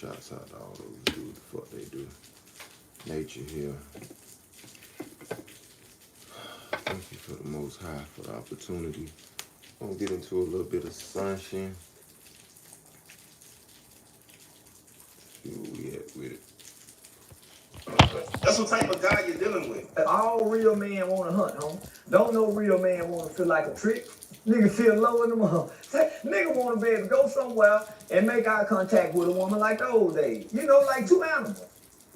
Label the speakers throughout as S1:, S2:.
S1: Shouts out to all those dudes. The fuck they do. Nature here. Thank you for the Most High for the opportunity. I'm gonna get into a little bit of sunshine. See where we at with it.
S2: That's what type of guy you're dealing with.
S3: All real men want to hunt, homie. Don't no real man want to feel like a trick. Nigga feel low in the mouth. Nigga want to be able to go somewhere and make eye contact with a woman like the old days. You know, like two animals.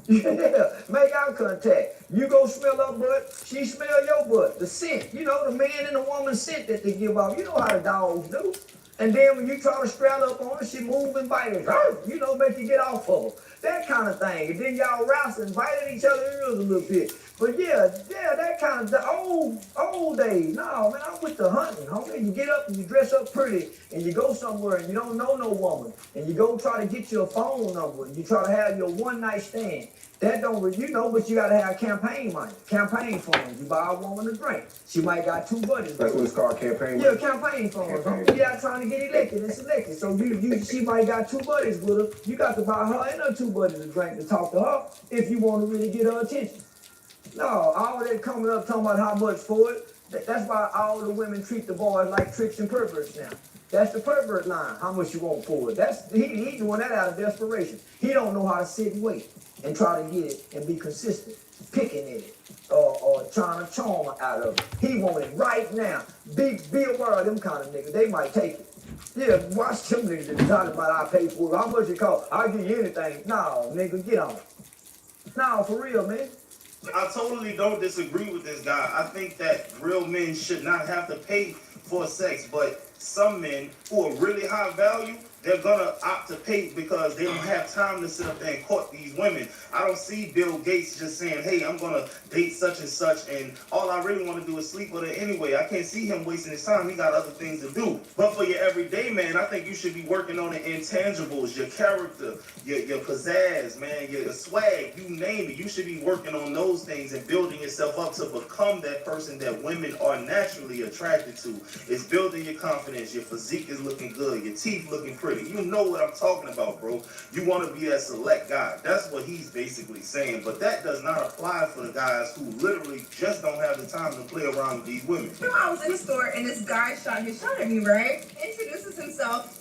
S3: Yeah, make eye contact. You go smell her butt, she smell your butt. The scent, you know, the man and the woman scent that they give off. You know how the dogs do. And then when you try to straddle up on her, she move and bite her. You know, make you get off of her. That kind of thing. And then y'all wrestling, biting each other ears a little bit. But yeah, that kind of the old days. No, man, I'm with the hunting, homie. You get up and you dress up pretty and you go somewhere and you don't know no woman. And you go try to get your phone number and you try to have your one night stand. That don't, you know, but you gotta have campaign money, campaign funds. You buy a woman a drink. She might got two buddies.
S4: That's what it's called, campaign.
S3: Yeah, campaign funds. You out trying to get elected and selected. So she might got two buddies with her. You got to buy her and her two buddies a drink to talk to her if you want to really get her attention. No, all that coming up talking about how much for it. That's why all the women treat the boys like tricks and perverts now. That's the pervert line. How much you want for it? That's he doing that out of desperation. He don't know how to sit and wait and try to get it and be consistent, picking at it or trying to charm her out of it. He want it right now. Be aware of them kind of niggas. They might take it. Yeah, watch them niggas that talking about I pay for it. How much it cost? I'll give you anything. No, nigga, get on it. No, for real, man.
S2: I totally don't disagree with this guy. I think that real men should not have to pay for sex, but some men who are really high value, they're gonna opt to pay because they don't have time to sit up there and court these women. I don't see Bill Gates just saying, hey, I'm gonna date such and such, and all I really want to do is sleep with her anyway. I can't see him wasting his time. He got other things to do. But for your everyday man, I think you should be working on the intangibles, your character, your pizzazz, man, your swag, you name it. You should be working on those things and building yourself up to become that person that women are naturally attracted to. It's building your confidence. Your physique is looking good. Your teeth looking pretty. You know what I'm talking about, bro. You want to be that select guy. That's what he's basically saying. But that does not apply for the guys who literally just don't have the time to play around with these women.
S5: You know, I was in the store and this guy shot at me, right? Introduces himself,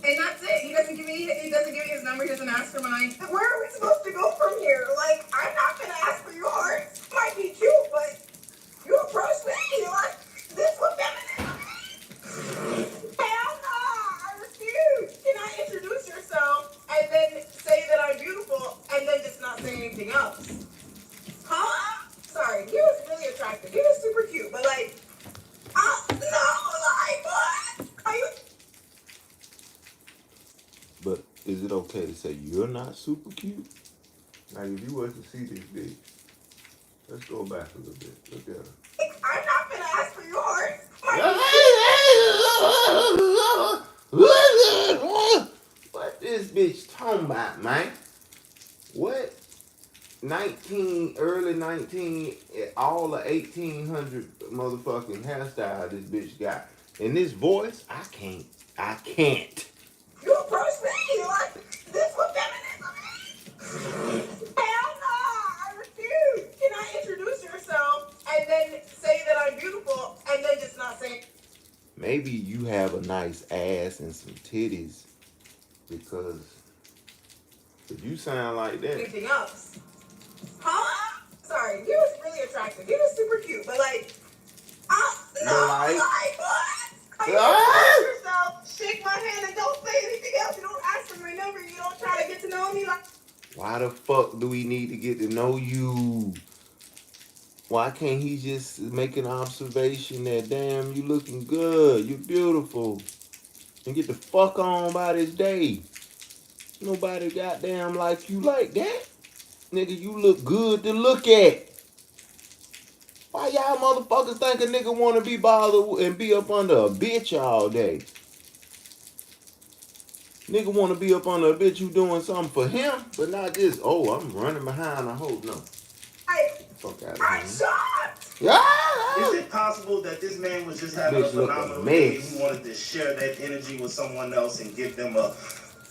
S5: and that's it. He doesn't give me his number. He doesn't ask for mine. Where are we supposed to go from here? Like, I'm not gonna ask for your heart. Might be cute, but you approach me like this what feminism is. Hell no, I refuse. Can I introduce yourself and then say that I'm beautiful and then just not say anything else? Huh? Sorry, he was really attractive. He was super cute, but like, no, like what? Are you?
S1: But is it okay to say you're not super cute? Now, if you was to see this bitch, let's go back a little bit. Look at her.
S5: I'm not gonna ask for your heart.
S1: What this bitch talking about, man? What? Early 19, all the 1800 motherfucking hairstyle this bitch got. And this voice, I can't.
S5: You approach me like this what feminism is? Hell no, I refuse. Can I introduce yourself and then say that I'm beautiful and then just not say?
S1: Maybe you have a nice ass and some titties because if you sound like that.
S5: Anything else? Huh? Sorry, he was really attractive. He was super cute, but like, no, like what? You introduce yourself, shake my hand, and don't say anything else. You don't ask for my number. You don't try to get to know me. Like,
S1: why the fuck do we need to get to know you? Why can't he just make an observation that, damn, you looking good, you beautiful, and get the fuck on by this day? Nobody goddamn like you like that. Nigga, you look good to look at. Why y'all motherfuckers think a nigga want to be bothered and be up under a bitch all day? Nigga want to be up under a bitch who doing something for him, but not just, oh, I'm running behind a hoe. No. Fuck out of
S5: I'm
S1: here.
S5: shocked.
S1: Yeah.
S2: Is it possible that this man was just having a phenomenal day? He wanted to share that energy with someone else and give them a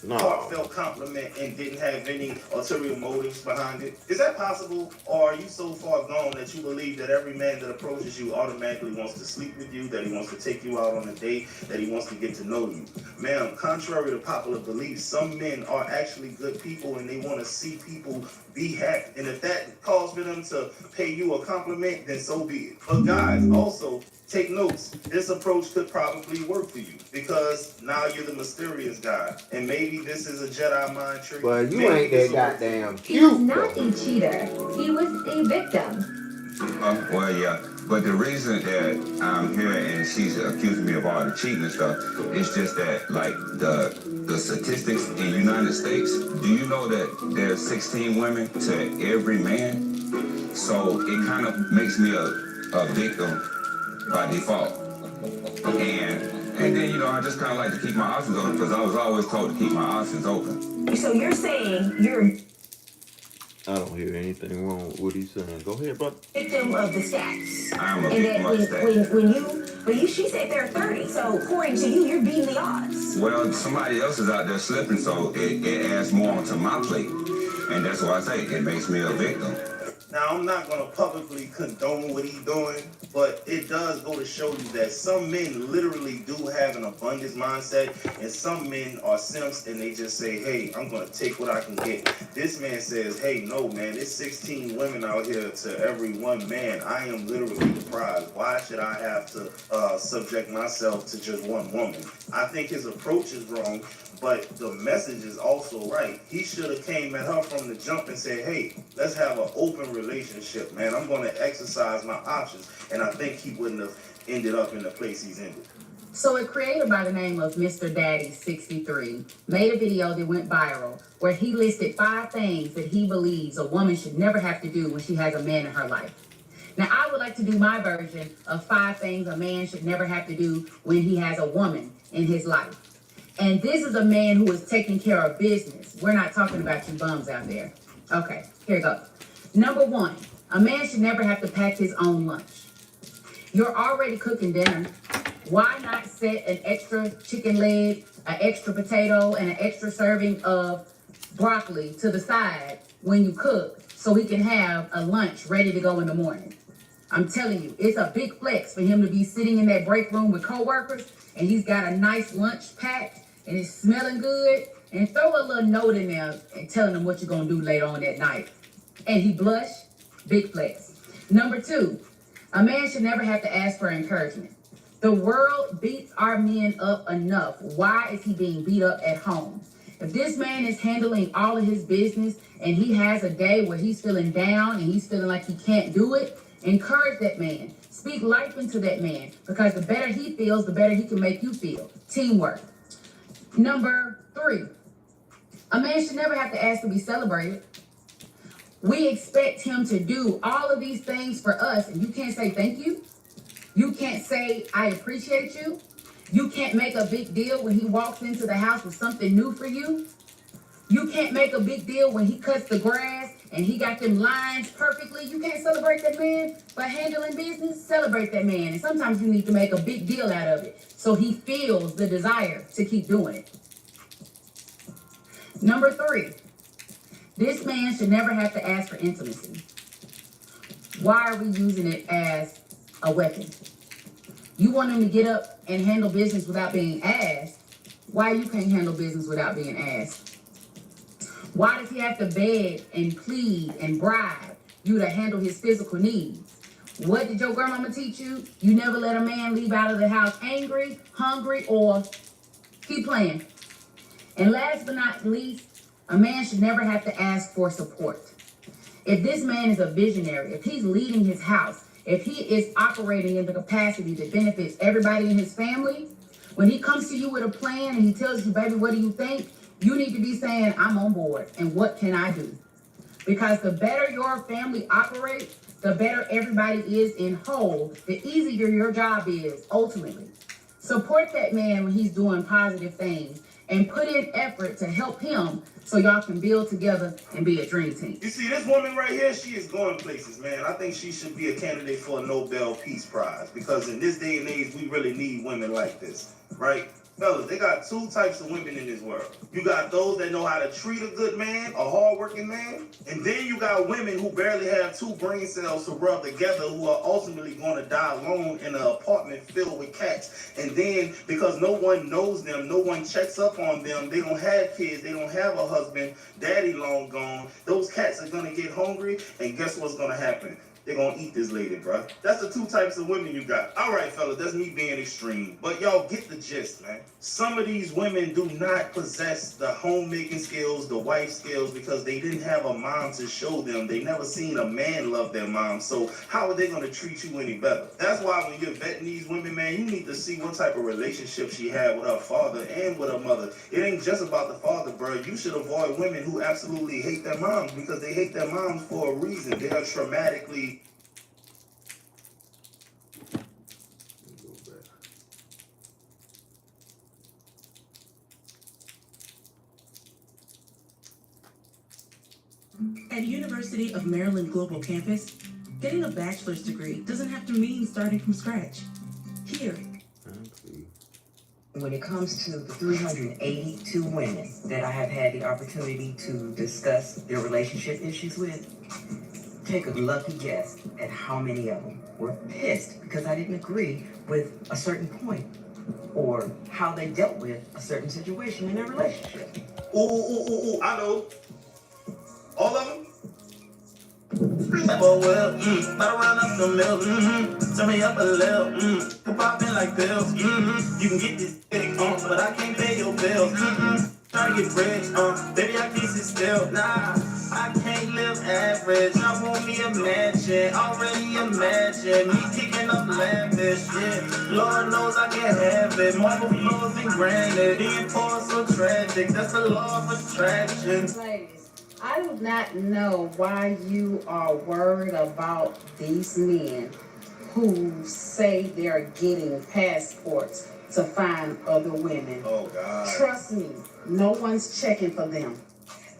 S1: No.
S2: heartfelt compliment and didn't have any ulterior motives behind it? Is that possible? Or are you so far gone that you believe that every man that approaches you automatically wants to sleep with you, that he wants to take you out on a date, that he wants to get to know you? Ma'am, contrary to popular belief, some men are actually good people and they want to see people be happy. And if that calls for them to pay you a compliment, then so be it. But guys, also take notes. This approach could probably work for you because now you're the mysterious guy, and maybe this is a Jedi mind trick.
S1: Well, you
S2: Maybe
S1: ain't
S2: this
S1: that
S2: will work.
S1: goddamn
S4: He was
S1: cute.
S4: not
S1: though.
S4: a cheater. He was a victim.
S6: Well, yeah. But the reason that I'm here and she's accusing me of all the cheating and stuff is just that, like, the statistics in the United States, do you know that there's 16 women to every man? So it kind of makes me a victim by default. And then, you know, I just kind of like to keep my options open because I was always told to keep my options open.
S4: So you're saying you're
S1: I don't hear anything wrong with what he's saying. Go ahead, brother.
S4: victim of the stats.
S6: I'm a
S4: And
S6: victim
S4: that
S6: of the stats.
S4: when you, she said they're 30. So according to you, you're beating the odds.
S6: Well, somebody else is out there slipping, so it adds more onto my plate. And that's why I say it makes me a victim.
S2: Now, I'm not going to publicly condone what he's doing, but it does go to show you that some men literally do have an abundance mindset, and some men are simps and they just say, hey, I'm going to take what I can get. This man says, hey, no, man, it's 16 women out here to every one man. I am literally deprived. Why should I have to subject myself to just one woman? I think his approach is wrong. But the message is also right. He should have came at her from the jump and said, hey, let's have an open relationship, man. I'm going to exercise my options. And I think he wouldn't have ended up in the place he's ended.
S7: So a creator by the name of Mr. Daddy 63 made a video that went viral where he listed 5 things that he believes a woman should never have to do when she has a man in her life. Now, I would like to do my version of 5 things a man should never have to do when he has a woman in his life. And this is a man who is taking care of business. We're not talking about you bums out there. Okay, here it goes. Number 1, a man should never have to pack his own lunch. You're already cooking dinner. Why not set an extra chicken leg, an extra potato, and an extra serving of broccoli to the side when you cook so he can have a lunch ready to go in the morning? I'm telling you, it's a big flex for him to be sitting in that break room with coworkers and he's got a nice lunch packed and it's smelling good, and throw a little note in there and telling him what you're going to do later on that night. And he blush, big flex. Number 2, a man should never have to ask for encouragement. The world beats our men up enough. Why is he being beat up at home? If this man is handling all of his business and he has a day where he's feeling down and he's feeling like he can't do it, encourage that man. Speak life into that man, because the better he feels, the better he can make you feel. Teamwork. Number 3, a man should never have to ask to be celebrated. We expect him to do all of these things for us, and you can't say thank you. You can't say I appreciate you. You can't make a big deal when he walks into the house with something new for you. You can't make a big deal when he cuts the grass and he got them lines perfectly. You can't celebrate that man by handling business. Celebrate that man. And sometimes you need to make a big deal out of it so he feels the desire to keep doing it. Number 3, this man should never have to ask for intimacy. Why are we using it as a weapon? You want him to get up and handle business without being asked. Why you can't handle business without being asked? Why does he have to beg and plead and bribe you to handle his physical needs? What did your grandmama teach you? You never let a man leave out of the house angry, hungry, or keep playing. And last but not least, a man should never have to ask for support. If this man is a visionary, if he's leading his house, if he is operating in the capacity that benefits everybody in his family, when he comes to you with a plan and he tells you, baby, what do you think? You need to be saying, I'm on board, and what can I do? Because the better your family operates, the better everybody is in whole, the easier your job is, ultimately. Support that man when he's doing positive things, and put in effort to help him so y'all can build together and be a dream team.
S2: You see, this woman right here, she is going places, man. I think she should be a candidate for a Nobel Peace Prize, because in this day and age, we really need women like this, right? Fellas, they got two types of women in this world. You got those that know how to treat a good man, a hardworking man, and then you got women who barely have two brain cells to rub together who are ultimately going to die alone in an apartment filled with cats. And then, because no one knows them, no one checks up on them, they don't have kids, they don't have a husband, daddy long gone, those cats are going to get hungry, and guess what's going to happen? They're gonna eat this lady, bro. That's the two types of women you got. All right, fellas, that's me being extreme. But y'all get the gist, man. Some of these women do not possess the homemaking skills, the wife skills, because they didn't have a mom to show them. They never seen a man love their mom. So how are they gonna treat you any better? That's why when you're vetting these women, man, you need to see what type of relationship she had with her father and with her mother. It ain't just about the father, bro. You should avoid women who absolutely hate their moms because they hate their moms for a reason. They are traumatically.
S8: At University of Maryland Global Campus, getting a bachelor's degree doesn't have to mean starting from scratch. Here.
S9: When it comes to the 382 women that I have had the opportunity to discuss their relationship issues with, take a lucky guess at how many of them were pissed because I didn't agree with a certain point or how they dealt with a certain situation in their relationship.
S2: I know. All of them? Oh well, better run up some milk, turn me up a little, can pop in like pills, you can get this dick, but I can't pay your bills, try to get rich, baby I can't sit still, nah, I can't live average, I want me a mansion, already imagine, me kicking up lavish, yeah, Lord knows I can have it, marble floors and granite, being poor so tragic, that's the law of attraction.
S7: I do not know why you are worried about these men who say they're getting passports to find other women.
S2: Oh, God.
S7: Trust me, no one's checking for them.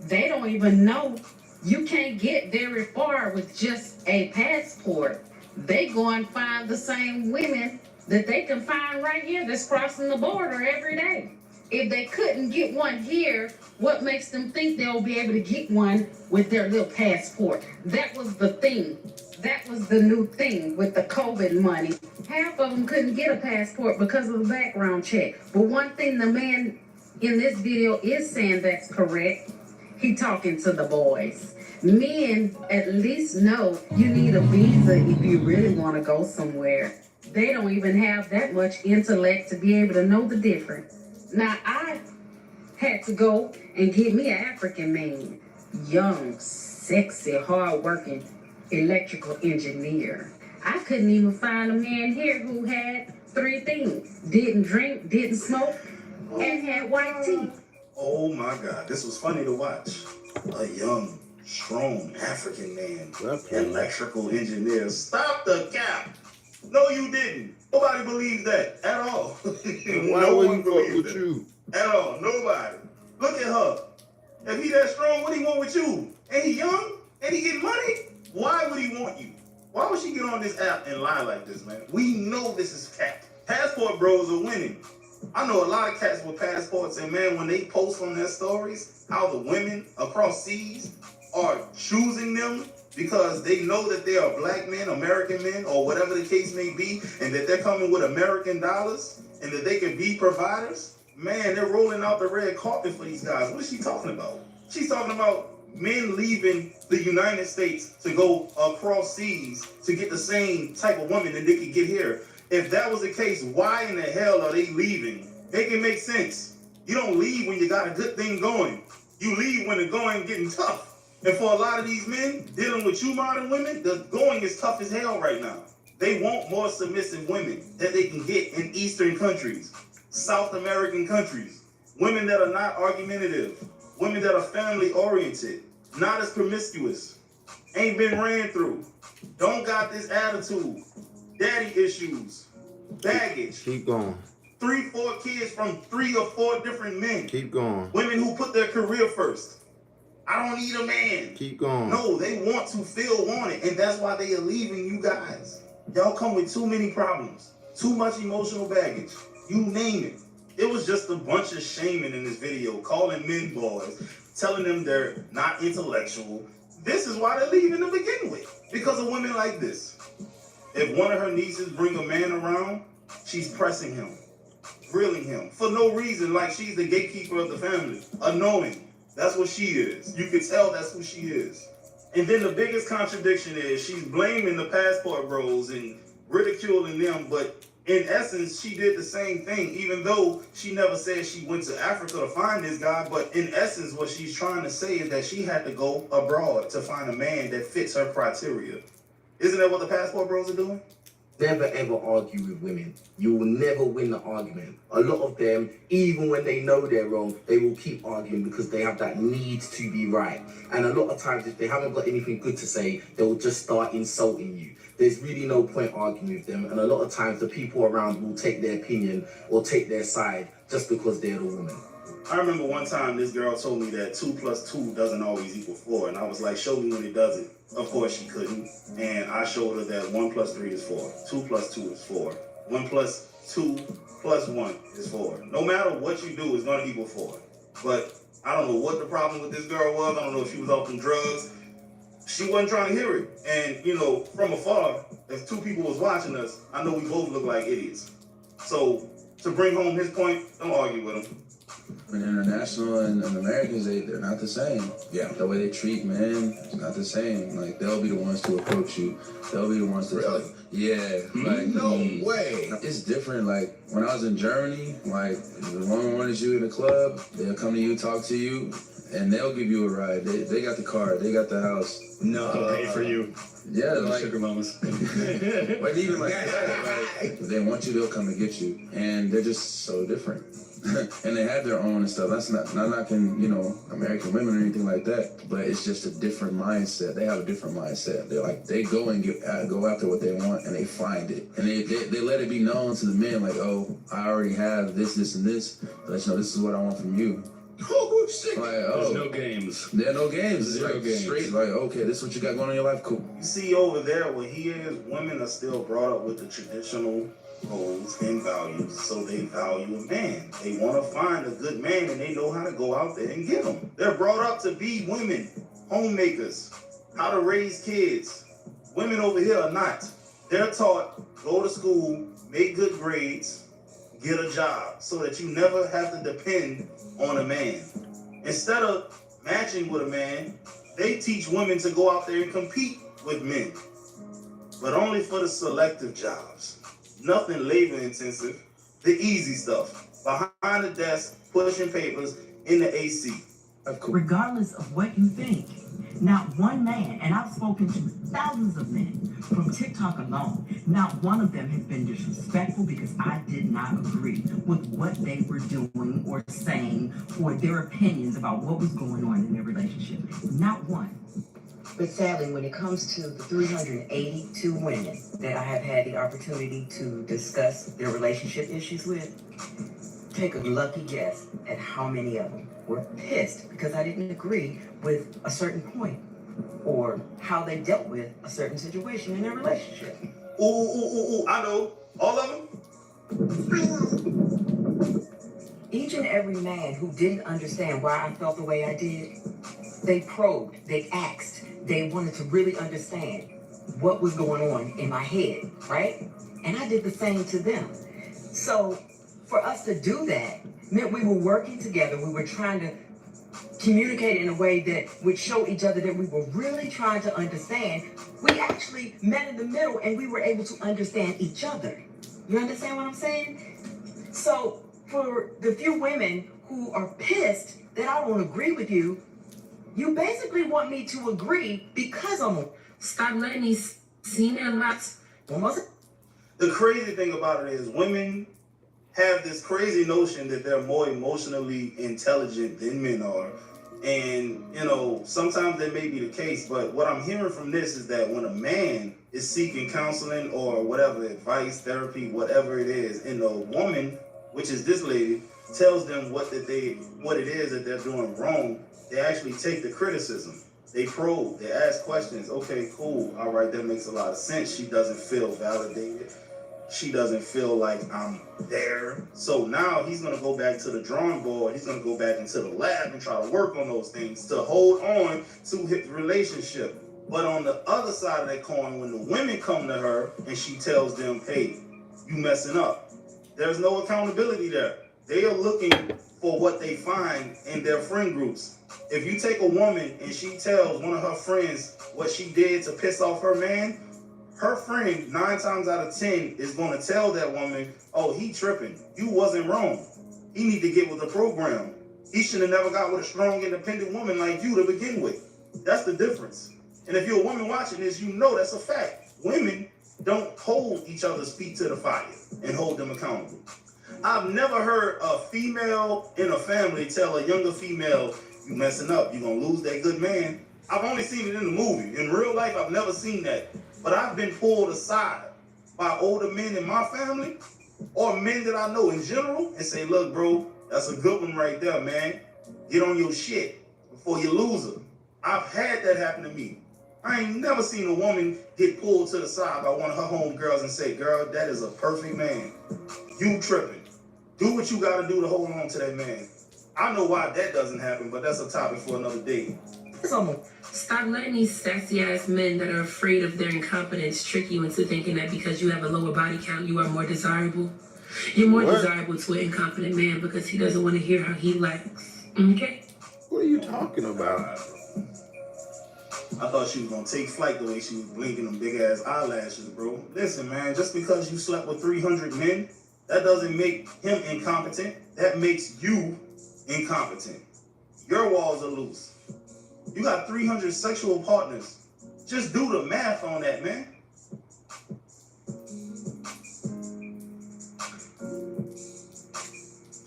S7: They don't even know you can't get very far with just a passport. They go and find the same women that they can find right here that's crossing the border every day. If they couldn't get one here, what makes them think they'll be able to get one with their little passport? That was the thing. That was the new thing with the COVID money. Half of them couldn't get a passport because of the background check. But one thing the man in this video is saying that's correct, he talking to the boys. Men at least know you need a visa if you really want to go somewhere. They don't even have that much intellect to be able to know the difference. Now, I had to go and get me an African man, young, sexy, hard-working electrical engineer. I couldn't even find a man here who had three things: didn't drink, didn't smoke, and had white teeth.
S2: Oh my God, this was funny to watch. A young, strong African man, electrical engineer. Stop the cap. No, you didn't. Nobody believes that at all.
S1: Why
S2: No
S1: would
S2: one
S1: he fuck
S2: believes
S1: with
S2: it.
S1: you?
S2: At all. Nobody. Look at her. If he that strong, what he want with you? Ain't he young? Ain't he getting money? Why would he want you? Why would she get on this app and lie like this, man? We know this is cap. Passport bros are winning. I know a lot of cats with passports, and man, when they post on their stories how the women across seas are choosing them because they know that they are black men, American men, or whatever the case may be, and that they're coming with American dollars, and that they can be providers, man, they're rolling out the red carpet for these guys. What is she talking about? She's talking about men leaving the United States to go across seas to get the same type of woman that they could get here. If that was the case, why in the hell are they leaving? Make it make sense. You don't leave when you got a good thing going. You leave when the going getting tough. And for a lot of these men dealing with you modern women, the going is tough as hell right now. They want more submissive women that they can get in Eastern countries, South American countries, women that are not argumentative, women that are family oriented, not as promiscuous, ain't been ran through, don't got this attitude, daddy issues, baggage.
S1: Keep going.
S2: 3-4 kids from 3 or 4 different men.
S1: Keep going.
S2: Women who put their career first. I don't need a man.
S1: Keep going.
S2: No, they want to feel wanted, and that's why they are leaving you guys. Y'all come with too many problems, too much emotional baggage. You name it. It was just a bunch of shaming in this video, calling men boys, telling them they're not intellectual. This is why they're leaving to begin with, because of women like this. If one of her nieces bring a man around, she's pressing him, grilling him for no reason, like she's the gatekeeper of the family. Annoying. That's what she is. You can tell that's who she is. And then the biggest contradiction is she's blaming the passport bros and ridiculing them, but in essence, she did the same thing, even though she never said she went to Africa to find this guy. But in essence, what she's trying to say is that she had to go abroad to find a man that fits her criteria. Isn't that what the passport bros are doing?
S10: Never ever argue with women. You will never win the argument. A lot of them, even when they know they're wrong, they will keep arguing because they have that need to be right. And a lot of times, if they haven't got anything good to say, they'll just start insulting you. There's really no point arguing with them. And a lot of times, the people around will take their opinion or take their side just because they're the woman.
S2: I remember one time this girl told me that 2 + 2 doesn't always equal 4. And I was like, show me when it doesn't. Of course she couldn't. And I showed her that 1 + 3 is 4. 2 + 2 is 4. 1 + 2 + 1 is 4. No matter what you do, it's going to equal 4. But I don't know what the problem with this girl was. I don't know if she was off them drugs. She wasn't trying to hear it. And, you know, from afar, if 2 people was watching us, I know we both look like idiots. So to bring home his point, don't argue with him.
S11: And international and Americans, they're not the same.
S12: Yeah.
S11: The way they treat men is not the same. Like, they'll be the ones to approach you. They'll be the ones to
S12: Really?
S11: talk. Yeah. Like,
S12: No way.
S11: It's different. Like, when I was in Germany, like, if the woman wanted you in the club, they'll come to you, talk to you, and they'll give you a ride. They got the car, they got the house.
S12: No.
S13: They'll pay for you.
S11: Yeah,
S13: Those
S11: like,
S13: sugar mamas.
S11: but even like that, like, if they want you, they'll come and get you. And they're just so different. And they have their own and stuff. That's not knocking, you know, American women or anything like that. But it's just a different mindset. They have a different mindset. They're like, they go and go after what they want, and they find it. And they let it be known to the men, like, oh, I already have this, and this. Let you know, this is what I want from you.
S12: Oh, shit.
S11: Like,
S13: There's no games.
S11: There are no games. It's
S13: Zero
S11: like
S13: games.
S11: straight, like, okay, this is what you got going on in your life, cool.
S2: You see over there where he is, women are still brought up with the traditional roles and values, so they value a man. They want to find a good man, and they know how to go out there and get him. They're brought up to be women, homemakers, how to raise kids. Women over here are not. They're taught, go to school, make good grades, get a job, so that you never have to depend on a man. Instead of matching with a man, they teach women to go out there and compete with men, but only for the selective jobs. Nothing labor intensive, the easy stuff. Behind the desk, pushing papers in the AC.
S14: Regardless of what you think, not one man, and I've spoken to thousands of men from TikTok alone, not one of them has been disrespectful because I did not agree with what they were doing or saying or their opinions about what was going on in their relationship. Not one.
S9: But sadly, when it comes to the 382 women that I have had the opportunity to discuss their relationship issues with, take a lucky guess at how many of them were pissed because I didn't agree with a certain point or how they dealt with a certain situation in their relationship.
S2: Ooh, I know. All of them?
S9: Each and every man who didn't understand why I felt the way I did, they probed, they asked, they wanted to really understand what was going on in my head, right? And I did the same to them. So for us to do that meant we were working together. We were trying to communicate in a way that would show each other that we were really trying to understand. We actually met in the middle and we were able to understand each other. You understand what I'm saying? So for the few women who are pissed that I don't agree with you, you basically want me to agree because I'm
S7: Stop letting me see their laps.
S2: The crazy thing about it is women have this crazy notion that they're more emotionally intelligent than men are. And, you know, sometimes that may be the case, but what I'm hearing from this is that when a man is seeking counseling or whatever, advice, therapy, whatever it is, and a woman, which is this lady, tells them what it is that they're doing wrong, they actually take the criticism. They probe, they ask questions. Okay, cool. All right, that makes a lot of sense. She doesn't feel validated. she doesn't feel like I'm there. So now he's gonna go back to the drawing board. He's gonna go back into the lab and try to work on those things to hold on to his relationship. But on the other side of that coin, when the women come to her and she tells them, hey, you messing up, there's no accountability there. They are looking for what they find in their friend groups. If you take a woman and she tells one of her friends what she did to piss off her man, her friend 9 times out of 10 is going to tell that woman, oh, he tripping. You wasn't wrong. He need to get with the program. He should have never got with a strong, independent woman like you to begin with. That's the difference. And if you're a woman watching this, you know that's a fact. Women don't hold each other's feet to the fire and hold them accountable. I've never heard a female in a family tell a younger female, you messing up, you're going to lose that good man. I've only seen it in the movie. In real life, I've never seen that. But I've been pulled aside by older men in my family or men that I know in general and say, look, bro, that's a good one right there, man. Get on your shit before you lose her. I've had that happen to me. I ain't never seen a woman get pulled to the side by one of her homegirls and say, girl, that is a perfect man. You tripping. Do what you got to do to hold on to that man. I know why that doesn't happen, but that's a topic for another day.
S13: Stop letting these sassy ass men that are afraid of their incompetence trick you into thinking that because you have a lower body count, you are more desirable. You're more desirable to an incompetent man because he doesn't want to hear how he lacks. Okay?
S1: What are you talking about?
S2: I thought she was gonna take flight the way she was blinking them big ass eyelashes, bro. Listen, man, just because you slept with 300 men, that doesn't make him incompetent. That makes you incompetent. Your walls are loose. You got 300 sexual partners. Just do the math on that, man.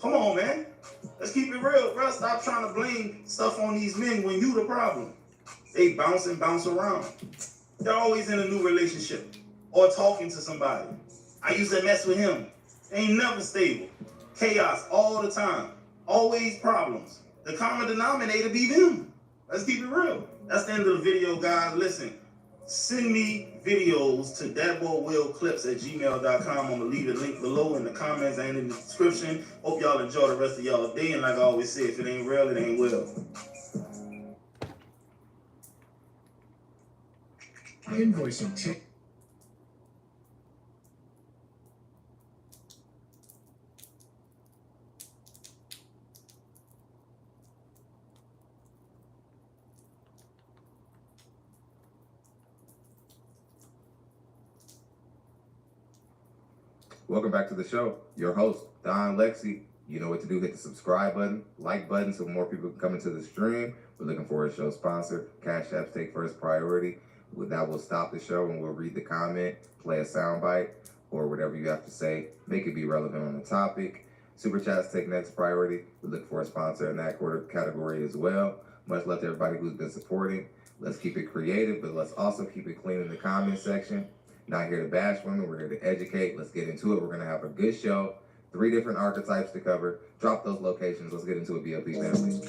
S2: Come on, man. Let's keep it real, bro. Stop trying to blame stuff on these men when you the problem. They bounce around. They're always in a new relationship or talking to somebody. I used to mess with him. They ain't never stable. Chaos all the time. Always problems. The common denominator be them. Let's keep it real. That's the end of the video, guys. Listen, send me videos to thatboywillclips@gmail.com. I'm going to leave the link below in the comments and in the description. Hope y'all enjoy the rest of y'all day. And like I always say, if it ain't real, it ain't well.
S12: Invoice on tip.
S1: Welcome back to the show. Your host, Don Lexi. You know what to do. Hit the subscribe button, like button so more people can come into the stream. We're looking for a show sponsor. Cash Apps take first priority. That will stop the show and we'll read the comment, play a soundbite, or whatever you have to say. Make it be relevant on the topic. Super Chats take next priority. We're looking for a sponsor in that category as well. Much love to everybody who's been supporting. Let's keep it creative, but let's also keep it clean in the comment section. Not here to bash women, we're here to educate. Let's get into it. We're gonna have a good show. 3 different archetypes to cover. Drop those locations. Let's get into it, BLP family.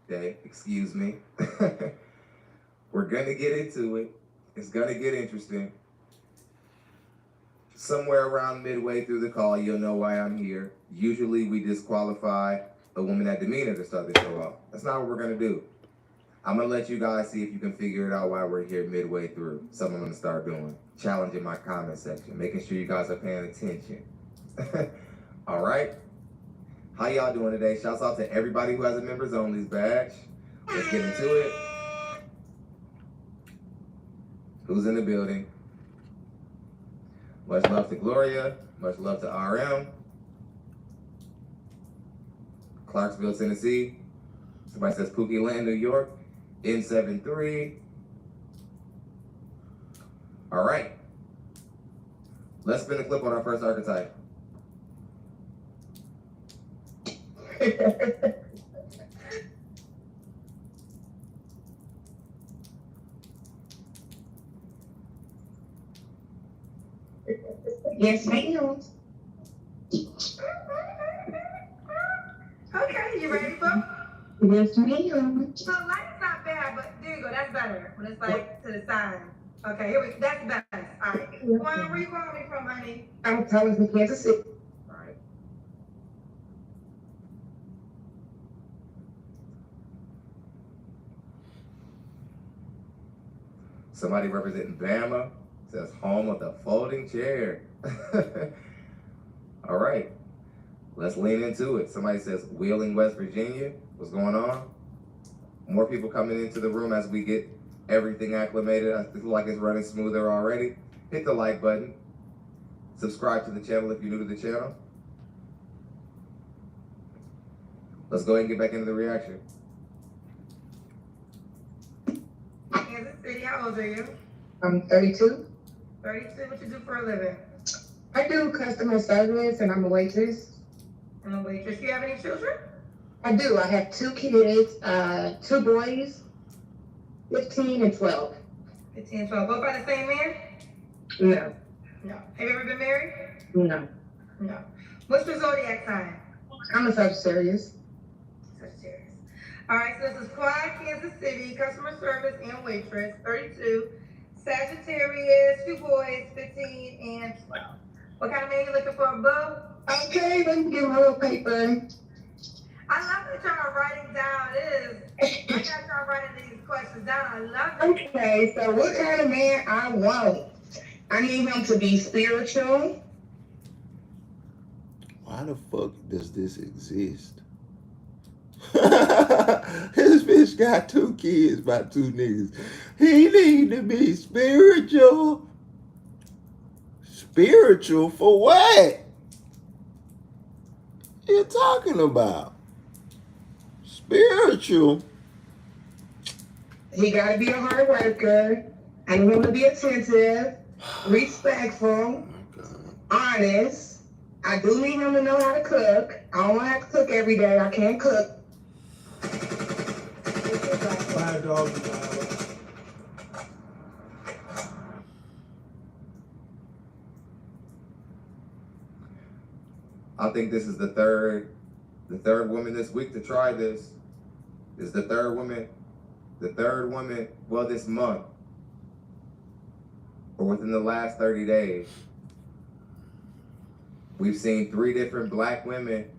S1: Okay, excuse me. We're gonna get into it. It's gonna get interesting. Somewhere around midway through the call, you'll know why I'm here. Usually we disqualify a woman at demeanor to start the show off. That's not what we're gonna do. I'm gonna let you guys see if you can figure it out while we're here midway through. Something I'm gonna start doing. Challenging my comment section, making sure you guys are paying attention. All right? How y'all doing today? Shouts out to everybody who has a members only badge. Let's get into it. Who's in the building? Much love to Gloria. Much love to RM. Clarksville, Tennessee. Somebody says Pookie Land, New York. N73. All right. Let's spin a clip on our first archetype.
S4: Yes, ma'am.
S5: Okay, you ready, bro?
S4: Yes, ma'am.
S5: So light's not bad, but there you go. That's better when it's like to the side. Okay, here we. That's best. All right. Juan, where you calling me from, honey?
S4: I'm calling from Kansas City.
S5: All right.
S15: Somebody representing Bama says home of the folding chair. All right, let's lean into it. Somebody says Wheeling, West Virginia. What's going on? More people coming into the room as we get everything acclimated. I feel like it's running smoother already. Hit the like button. Subscribe to the channel if you're new to the channel. Let's go ahead and get back into the reaction.
S5: Kansas City, how old are you?
S4: I'm 32.
S5: 32. What you do for a living?
S4: I do customer service and I'm a waitress.
S5: I'm a waitress. You have any children?
S4: I do. I have 2 kids, 2 boys, 15 and 12.
S5: 15 and 12. Both by the same man?
S4: No.
S5: No. Have you ever been married?
S4: No.
S5: No. What's your zodiac sign?
S4: I'm a Sagittarius.
S5: Sagittarius. All right, so this is Quad, Kansas City, customer service and waitress, 32. Sagittarius, 2 boys, 15 and 12. What kind of man you looking for, boo?
S4: Okay, let me get my little paper.
S5: I love that y'all writing down. I got y'all writing these questions down. I love it.
S4: Okay, so what kind of man I want? I need him to be spiritual.
S1: Why the fuck does this exist? This bitch got 2 kids by 2 niggas. He need to be spiritual. Spiritual for what? You talking about? Spiritual?
S4: He gotta be a hard worker. I need him to be attentive, respectful, honest. I do need him to know how to cook. I don't want to have to cook every day. I can't cook.
S10: $5.
S15: I think this is the third woman this week to try this. This is the third woman, well, this month, or within the last 30 days. We've seen 3 different black women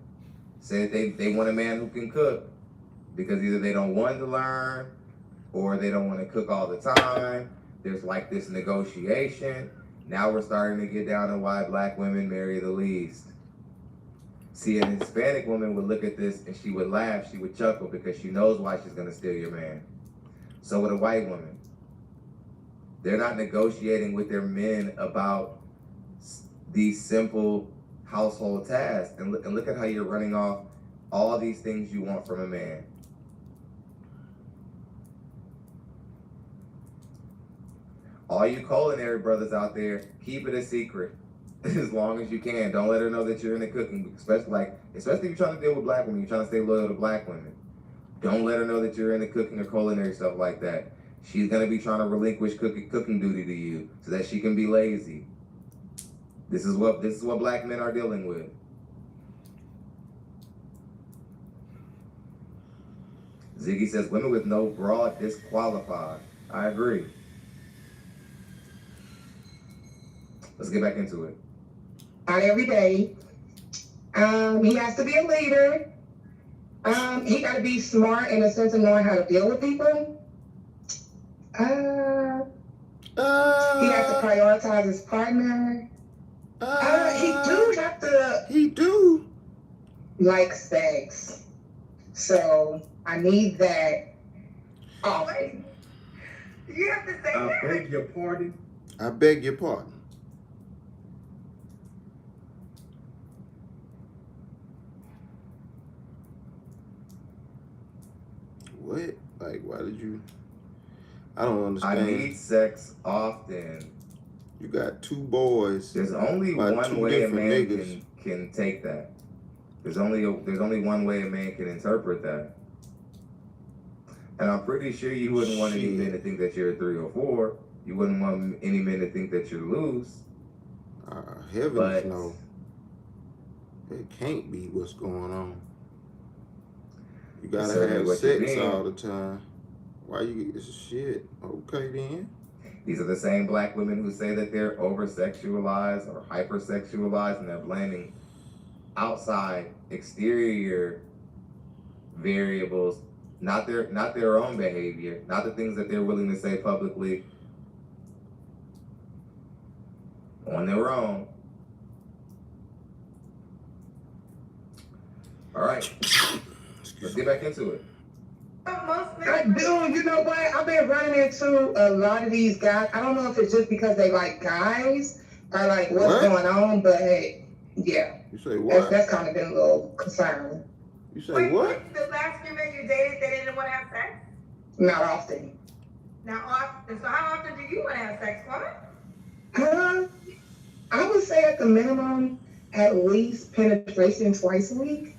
S15: say that they want a man who can cook because either they don't want to learn or they don't want to cook all the time. There's like this negotiation. Now we're starting to get down to why black women marry the least. See, a Hispanic woman would look at this and she would laugh, she would chuckle because she knows why she's gonna steal your man. So would a white woman. They're not negotiating with their men about these simple household tasks. And look at how you're running off all these things you want from a man. All you culinary brothers out there, keep it a secret as long as you can. Don't let her know that you're into cooking, especially if you're trying to deal with black women, you're trying to stay loyal to black women. Don't let her know that you're into cooking or culinary stuff like that. She's gonna be trying to relinquish cooking duty to you so that she can be lazy. This is what black men are dealing with. Ziggy says women with no bra disqualified. I agree. Let's get back into it.
S4: Not every day. He has to be a leader. He got to be smart in the sense of knowing how to deal with people. He has to prioritize his partner. He do like sex. So I need that.
S5: Oh, wait. You have to say that.
S10: I beg your pardon.
S1: I beg your pardon. What? Like, why did you? I don't understand.
S15: I need sex often.
S1: You got 2 boys.
S15: There's only one way a man can take that. There's only one way a man can interpret that. And I'm pretty sure you wouldn't want any men to think that you're a 3 or 4. You wouldn't want any men to think that you're loose.
S1: Heavens
S15: But
S1: no. It can't be what's going on. You
S15: it's
S1: gotta
S15: certainly
S1: have
S15: what you're
S1: sex
S15: being.
S1: all the time. Why you get this shit? Okay then.
S15: These are the same black women who say that they're over-sexualized or hyper-sexualized, and they're blaming outside, exterior variables, not their own behavior, not the things that they're willing to say publicly on their own. All right, let's get back into it.
S4: I do. You know what? I've been running into a lot of these guys. I don't know if it's just because they like guys or like what's going on, but hey, yeah.
S1: You say what?
S4: That's kind of been a little concerning.
S1: You say what?
S5: The last few men you dated, they didn't want to have sex?
S4: Not often.
S5: Not often. So how often do you want to have sex? What?
S4: I would say at the minimum, at least penetration twice a week.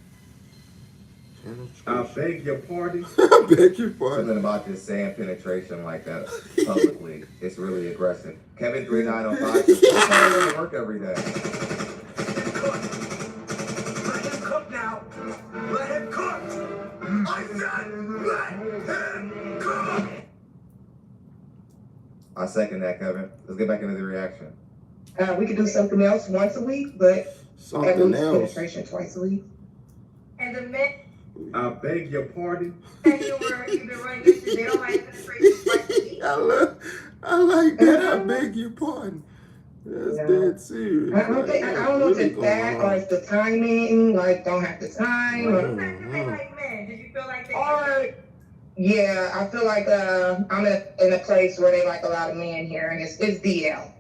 S15: I beg your pardon?
S1: I beg your pardon.
S15: Something about just saying penetration like that publicly. It's really aggressive. Kevin 3905 says, "What's going to work every day?"
S3: Let him cook now. Let him cook. I said let him cook.
S15: I second that, Kevin. Let's get back into the reaction.
S4: We could do something else once a week, but at
S1: Something
S4: least
S1: else.
S4: penetration twice a week.
S5: And the men
S15: I beg your pardon?
S5: that you've been running into, they don't like penetration twice a week?
S1: I like that. I beg your pardon. That's dead serious.
S4: I don't know if it's that or it's the timing, like don't have the time.
S5: What exactly they like men? Did you feel like they
S4: Or yeah, I feel like I'm in a place where they like a lot of men here, and it's DL.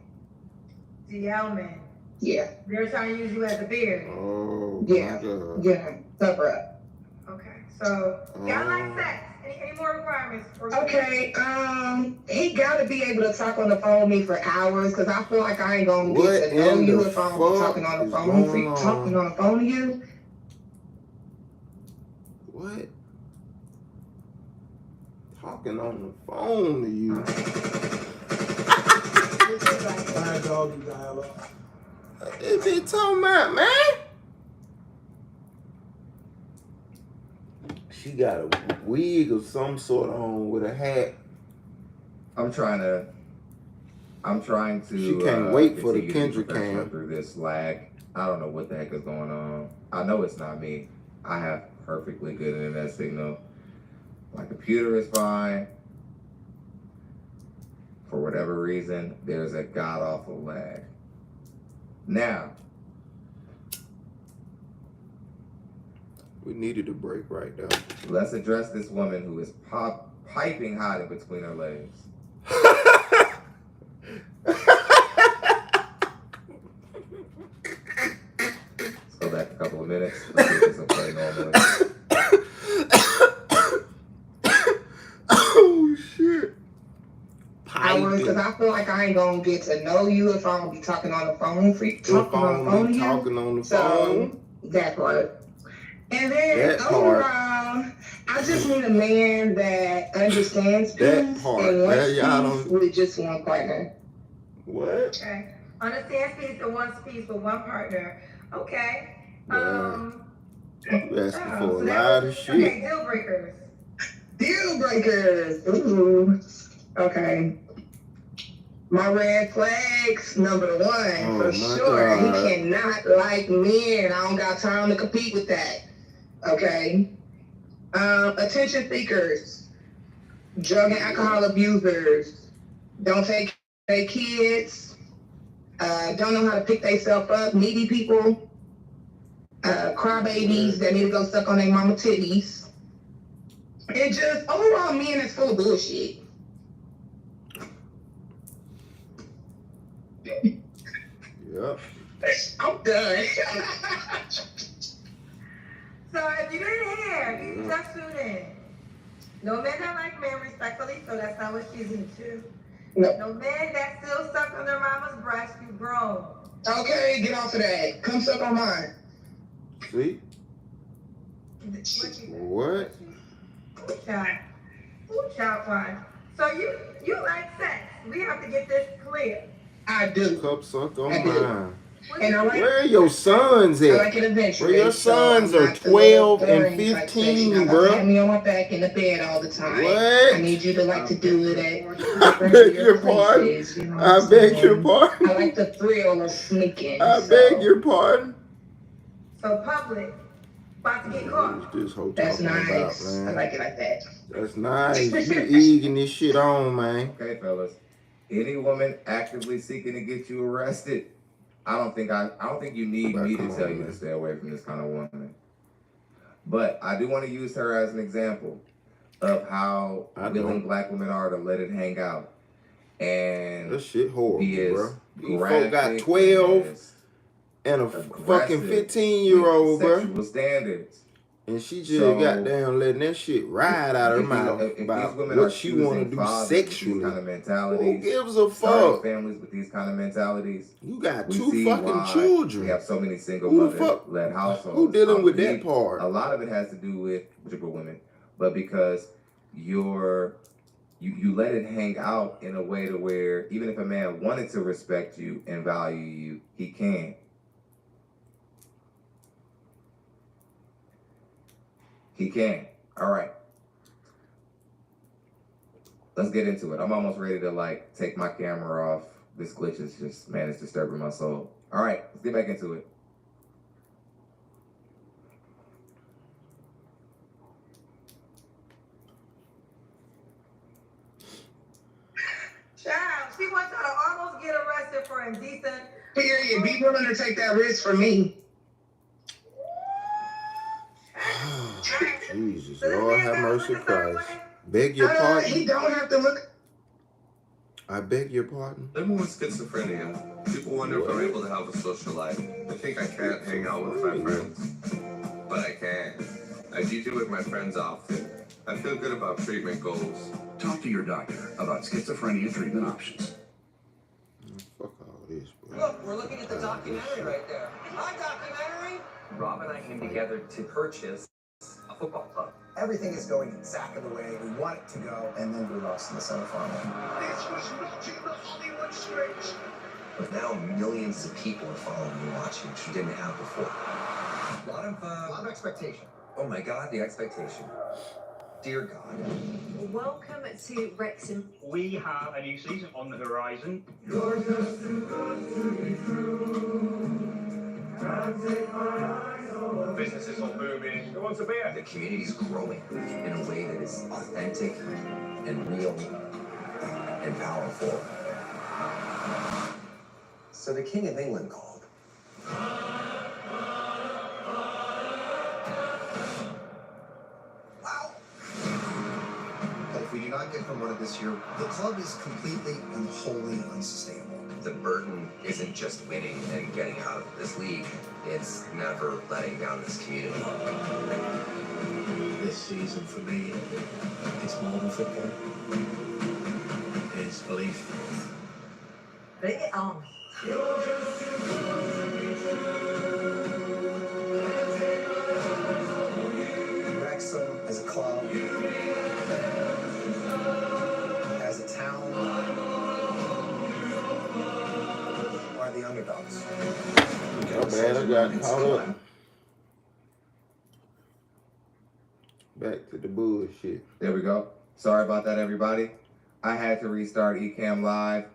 S5: DL men?
S4: Yeah.
S5: They're trying to use you as a beard.
S1: Oh,
S4: Yeah.
S1: my God.
S4: Yeah. Cover up.
S5: Okay. So y'all like sex. Any more requirements?
S4: Okay, he gotta be able to talk on the phone with me for hours, because I feel like I ain't gonna get to know you if I'm talking on the phone. Talking on the phone to you.
S1: What? Talking on the phone to you.
S3: Fine doggy dialogue.
S1: It be talking about, man. She got a wig of some sort on with a hat.
S15: I'm trying to.
S1: She can't wait for the
S15: continue to be
S1: Kendrick
S15: professional
S1: cam.
S15: through this lag. I don't know what the heck is going on. I know it's not me. I have perfectly good internet signal. My computer is fine. For whatever reason, there's a god-awful lag. Now,
S1: We needed a break right now.
S15: let's address this woman who is piping hot in between her legs. Let's go back a couple of minutes. Let's get this play normally.
S1: Oh, shit.
S4: Hours, because I feel like I ain't gonna get to know you if I don't be talking on the phone.
S1: Talking on the phone.
S4: That part. And then
S1: That part.
S4: overall, I just need a man that understands peace
S1: That part.
S4: and wants
S1: That y'all
S4: peace
S1: don't.
S4: with just one partner.
S1: What?
S5: Okay. Understands peace and wants peace with one partner. Okay.
S1: You asking for a
S5: So that
S1: lot of
S5: was-
S1: shit.
S5: Okay, deal breakers.
S4: Deal breakers. Ooh. Okay. My red flags, number one,
S1: Oh,
S4: for
S1: my
S4: sure.
S1: God.
S4: He cannot like men. I don't got time to compete with that. Okay. Attention seekers, drug and alcohol abusers, don't take their kids, don't know how to pick themselves up, needy people, crybabies that need to go suck on their mama titties, and just overall men that's full of bullshit.
S1: Yep.
S4: I'm done.
S5: So if you didn't hear, you just tuned in. No men that like men respectfully, so that's not what she's into.
S4: No.
S5: No men that still suck on their mama's breast, you grown.
S4: Okay, get off of that. Come suck on mine.
S1: See? What?
S5: Ooh, child. Ooh, child, fine. So you like sex. We have to get this clear.
S4: I do.
S1: Cup suck on
S4: I do.
S1: mine.
S4: And I like,
S1: Where are your sons
S4: I
S1: at?
S4: like it
S1: Where your
S4: eventually, so I'm
S1: sons are
S4: not the little
S1: 12 and
S4: boring type sex. You're
S1: 15,
S4: not about to have
S1: bro.
S4: me on my back in the bed all the time. I
S1: What?
S4: need you to like to do it at
S1: I
S4: different
S1: beg
S4: weird
S1: your pardon.
S4: places. You know what
S1: I
S4: I'm
S1: beg your
S4: saying?
S1: pardon.
S4: I like the thrill of sneaking.
S1: I beg your pardon.
S5: So public, about to get caught.
S1: What is this whole
S4: That's
S1: talking about,
S4: nice. I
S1: man?
S4: like it like that.
S1: That's nice. You egging this shit on, man.
S15: Okay, fellas. Any woman actively seeking to get you arrested, I don't think you need me to tell you to stay away from this kind of woman. But I do want to use her as an example of how willing black women are to let it hang out. And
S1: that shit horrible, bro. These folk got
S15: graphic
S1: 12 and a fucking 15-year-old, bro.
S15: sexual standards.
S1: And she just goddamn letting that shit ride out of her mouth about what she want to do sexually.
S15: Kind of mentalities,
S1: who gives a fuck?
S15: Families with these kind of mentalities.
S1: You got two fucking children.
S15: We have so many single mother-led households.
S1: Who dealing with that part?
S15: A lot of it has to do with particular women, but because you let it hang out in a way to where even if a man wanted to respect you and value you, he can. He can. All right. Let's get into it. I'm almost ready to take my camera off. This glitch is just, man, it's disturbing my soul. All right, let's get back into it.
S5: Child, she wants y'all to almost get arrested for indecent.
S4: Period. Be willing to take that risk for me.
S1: Jesus, Lord have mercy, Christ. Beg your pardon.
S4: He don't have to look.
S1: I beg your pardon.
S16: Living with schizophrenia, people wonder if I'm able to have a social life. I think I can't hang out with my friends, but I can. I do with my friends often. I feel good about treatment goals.
S12: Talk to your doctor about schizophrenia treatment options.
S1: Fuck all this, bro.
S17: Look, we're looking at the documentary right there. My documentary? Rob and I came together to purchase a football club.
S18: Everything is going exactly the way we want it to go, and then we lost in the semifinal.
S19: This was legitimate Hollywood script.
S17: But now millions of people are following and watching, which we didn't have before. A lot of expectation. Oh my God, the expectation. Dear God.
S20: Welcome to Wrexham.
S21: We have a new season on the horizon.
S19: You're just too good to be true. Can't take my eyes off of
S21: Businesses are booming. Who wants a beer?
S17: The community is growing in a way that is authentic and real and powerful.
S18: So the King of England called. But if we do not get promoted this year, the club is completely and wholly unsustainable.
S17: The burden isn't just winning and getting out of this league. It's never letting down this community.
S12: This season for me, it's more than football. It's belief.
S20: Bring it on.
S18: Wrexham as a club, as a town, are the underdogs.
S1: Oh man, I got caught up. Back to the bullshit.
S15: There we go. Sorry about that, everybody. I had to restart Ecamm Live.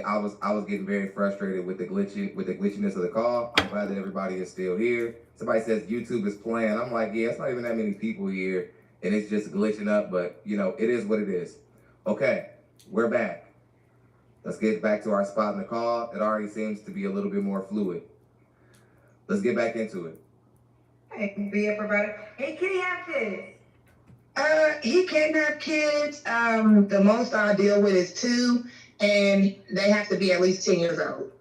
S15: I was getting very frustrated with the glitchiness of the call. I'm glad that everybody is still here. Somebody says YouTube is playing. I'm like, yeah, it's not even that many people here, and it's just glitching up. But it is what it is. Okay, we're back. Let's get back to our spot in the call. It already seems to be a little bit more fluid. Let's get back into it.
S5: Hey, be a provider. Hey, can he have kids?
S4: He can have kids. The most I deal with is 2, and they have to be at least 10 years old.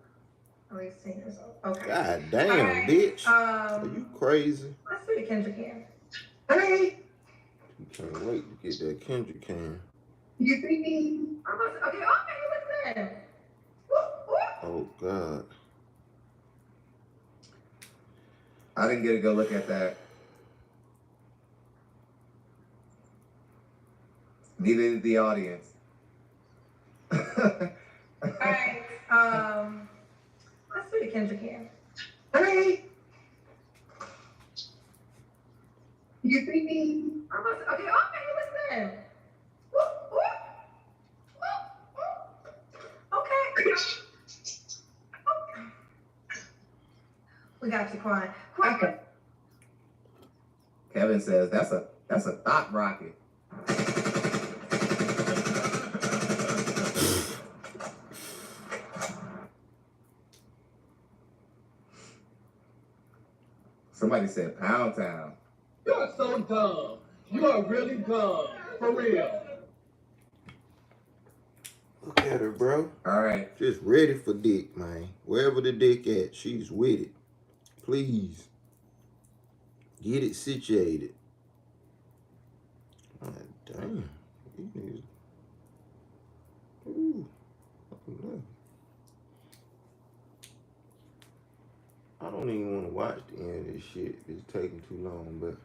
S5: At least 10 years old. Okay.
S1: God damn, bitch. Are you crazy?
S5: Let's do the Kendrick can.
S4: Okay.
S1: You can't wait to get that Kendrick can.
S4: You think me?
S5: Okay, look there.
S1: Oh, God.
S15: I didn't get a good look at that. Neither did the audience.
S5: Alright, Let's do the Kendrick here.
S4: Hey. You see me?
S5: Okay, listen. Whoop, whoop. Okay. We got you, Quan.
S4: Okay.
S15: Kevin says that's a thought rocket. Somebody said Pound Town.
S19: You are so dumb. You are really dumb. For real.
S1: Look at her, bro.
S15: All right.
S1: Just ready for dick, man. Wherever the dick at, she's with it. Please. Get it situated. God damn. These niggas. Ooh. I don't even want to watch the end of this shit. It's taking too long, but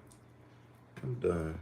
S1: I'm done.